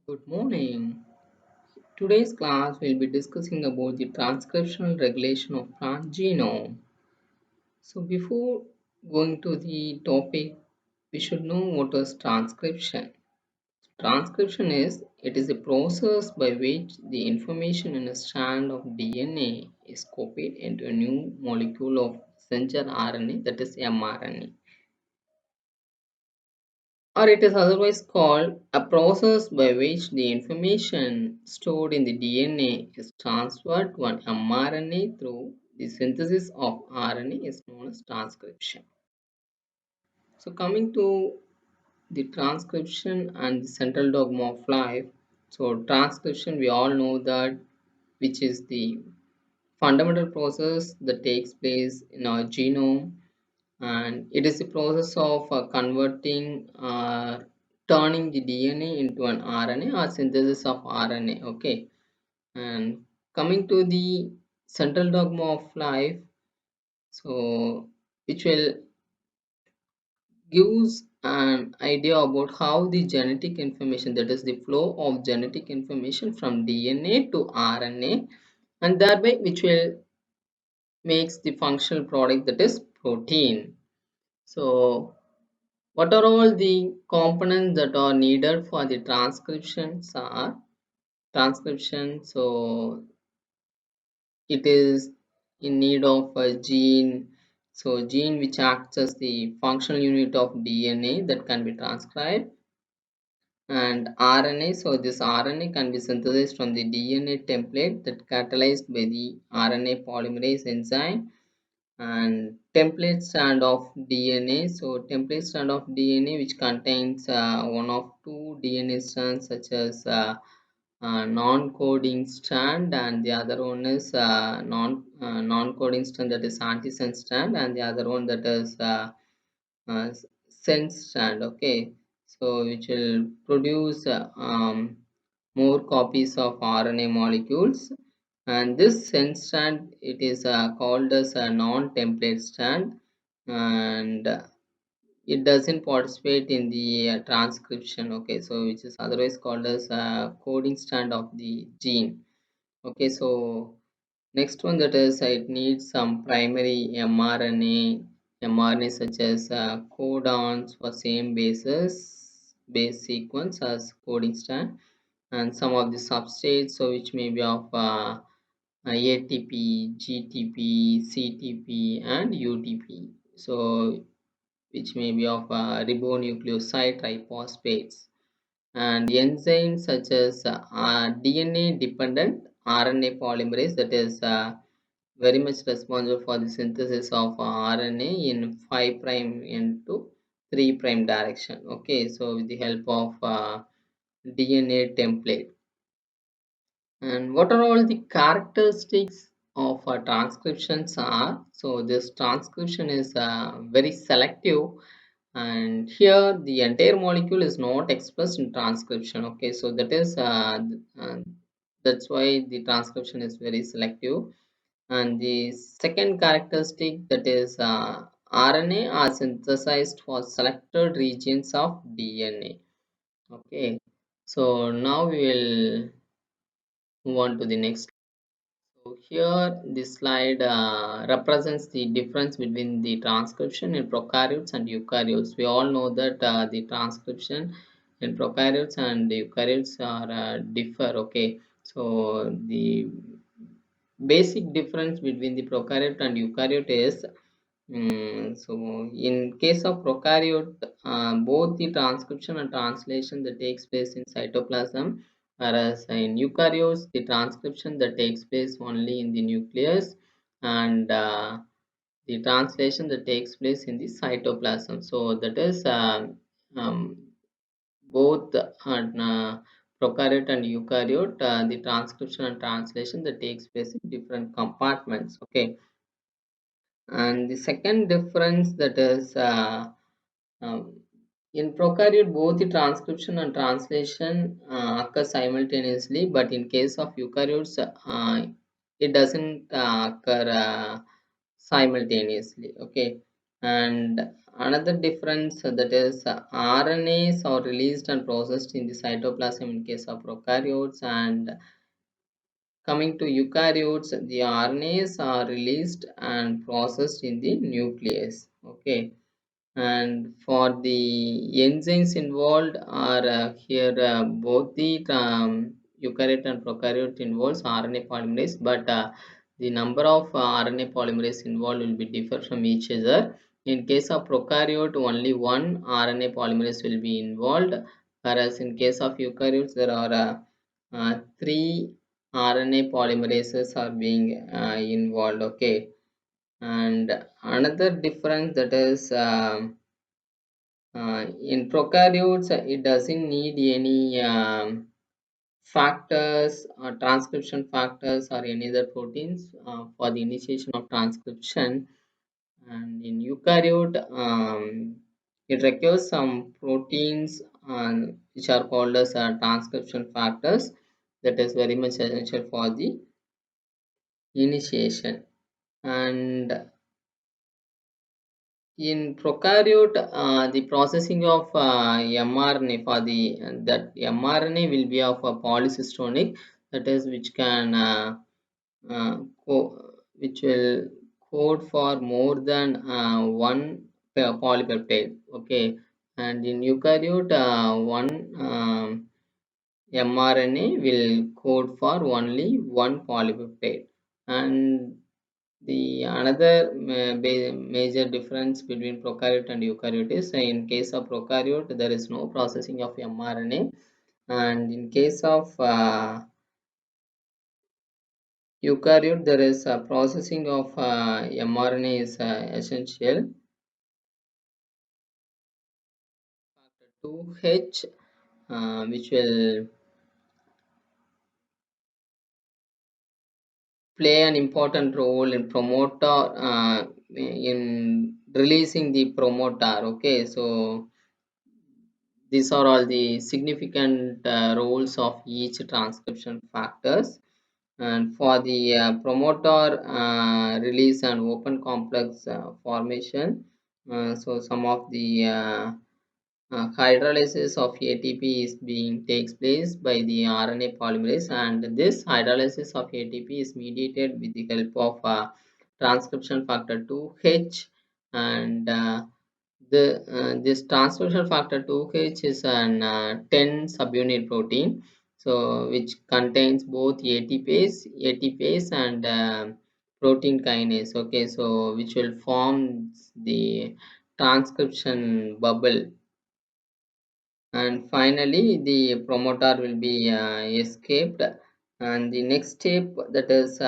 Good morning. Today's class will be discussing about the transcriptional regulation of plant genome. So before going to the topic, we should know what is transcription. Transcription is a process by which the information in a strand of DNA is copied into a new molecule of messenger RNA, that is mRNA. Or it is otherwise called a process by which the information stored in the DNA is transferred to an mRNA through the synthesis of RNA is known as transcription. So coming to the transcription and the central dogma of life. So transcription we all know that which is the fundamental process that takes place in our genome, and it is the process of converting turning the DNA into an RNA or synthesis of RNA. Okay, and coming to the central dogma of life, so which will gives an idea about how the genetic information, that is the flow of genetic information from DNA to RNA, and thereby which will makes the functional product, that is protein. So what are all the components that are needed for the transcriptions are transcription? So it is in need of a gene. So gene which acts as the functional unit of DNA that can be transcribed, and RNA. So this RNA can be synthesized from the DNA template that catalyzed by the RNA polymerase enzyme, and template strand of DNA. So template strand of DNA which contains one of two DNA strands, such as non-coding strand, and the other one is non-coding strand, that is antisense strand, and the other one that is uh, sense strand. Okay, so which will produce more copies of RNA molecules, and this sense strand it is called as a non-template strand, and it doesn't participate in the transcription. Okay, so which is otherwise called as coding strand of the gene. Okay, so next one, that is it needs some primary mRNA such as codons for same base sequence as coding strand, and some of the substrates, so which may be of ATP, GTP, CTP, and UTP. So which may be of ribonucleoside triphosphates, and enzymes such as DNA dependent RNA polymerase, that is very much responsible for the synthesis of RNA in 5 prime into 3 prime direction. Okay, so with the help of DNA template. And what are all the characteristics of transcriptions are? So this transcription is very selective, and here the entire molecule is not expressed in transcription. Okay, so that is that's why the transcription is very selective. And the second characteristic, that is RNA are synthesized for selected regions of DNA. Okay, so now we will move on to the next. So here this slide represents the difference between the transcription in prokaryotes and eukaryotes. We all know that the transcription in prokaryotes and eukaryotes are differ. Okay, so the basic difference between the prokaryote and eukaryote is, so in case of prokaryote, both the transcription and translation that takes place in cytoplasm, whereas in eukaryotes, the transcription that takes place only in the nucleus, and the translation that takes place in the cytoplasm. So that is both prokaryote and eukaryote, the transcription and translation that takes place in different compartments. Okay, and the second difference, that is um, in prokaryote both the transcription and translation occur simultaneously, but in case of eukaryotes it doesn't occur simultaneously. Okay, And another difference, that is RNAs are released and processed in the cytoplasm in case of prokaryotes, and coming to eukaryotes, the RNAs are released and processed in the nucleus. Okay, and for the enzymes involved are here both the eukaryote and prokaryote involves RNA polymerase, but the number of RNA polymerase involved will be differ from each other. In case of prokaryote, only one RNA polymerase will be involved, whereas in case of eukaryotes, there are three RNA polymerases are being involved. Okay, and another difference, that is in prokaryotes, it doesn't need any factors or transcription factors or any other proteins for the initiation of transcription. And in eukaryote, it requires some proteins which are called as transcription factors, that is very much essential for the initiation. And in prokaryote, the processing of mRNA for the that mRNA will be of a polycystonic, that is which can which will code for more than one polypeptide. Okay, and in eukaryote, one mRNA will code for only one polypeptide. And the another major difference between prokaryote and eukaryote is, in case of prokaryote, there is no processing of mRNA, and in case of eukaryote, there is a processing of mRNA is essential. Factor 2H, which will play an important role in promoter, in releasing the promoter. Okay, so these are all the significant roles of each transcription factors. And for the promoter release and open complex formation, so some of the hydrolysis of ATP is being takes place by the RNA polymerase, and this hydrolysis of ATP is mediated with the help of transcription factor 2H. And this transcription factor 2H is an 10 subunit protein, so which contains both ATPase and protein kinase. Okay, so which will form the transcription bubble, and finally the promoter will be escaped. And the next step, that is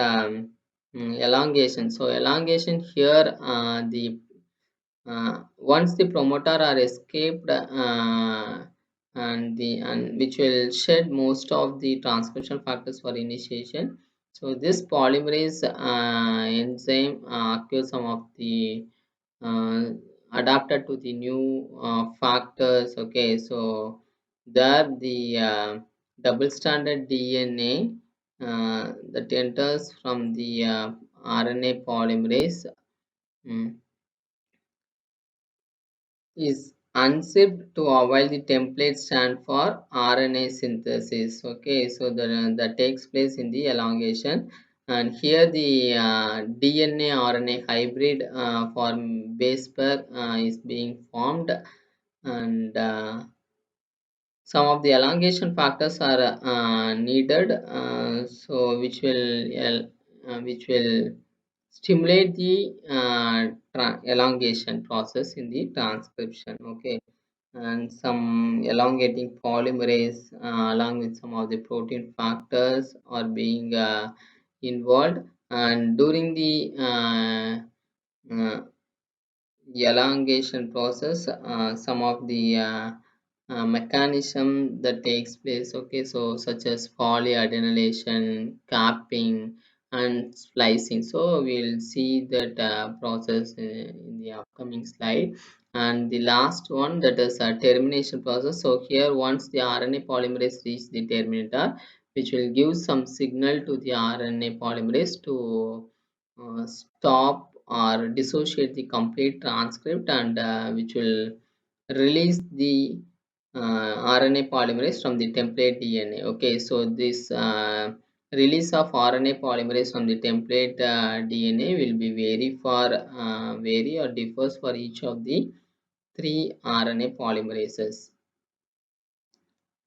elongation. So elongation here, the once the promoter are escaped, and which will shed most of the transcription factors for initiation. So this polymerase enzyme occurs some of the uh, adapted to the new factors. Okay, so there the double stranded DNA that enters from the RNA polymerase is unzipped to avoid the template stand for RNA synthesis. Okay, so that takes place in the elongation, and here the DNA RNA hybrid form base pair is being formed, and some of the elongation factors are needed, so which will stimulate the elongation process in the transcription. Okay, and some elongating polymerase along with some of the protein factors are being involved, and during the uh, elongation process, some of the mechanism that takes place. Okay, so such as polyadenylation, capping, and splicing. So we'll see that process in the upcoming slide. And the last one, that is a termination process. So here, once the RNA polymerase reach the terminator, which will give some signal to the RNA polymerase to stop or dissociate the complete transcript, and which will release the RNA polymerase from the template DNA. Okay, so this release of RNA polymerase from the template DNA will be vary or differs for each of the three RNA polymerases.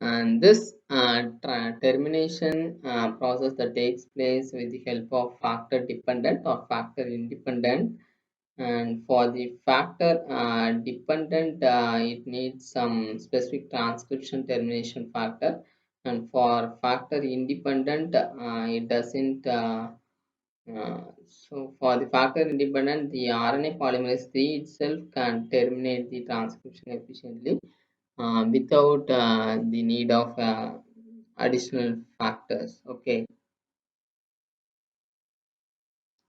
And this termination process that takes place with the help of factor dependent or factor independent. And for the factor dependent, it needs some specific transcription termination factor, and for factor independent, it doesn't. So for the factor independent, the RNA polymerase 3 itself can terminate the transcription efficiently without the need of additional factors. Okay.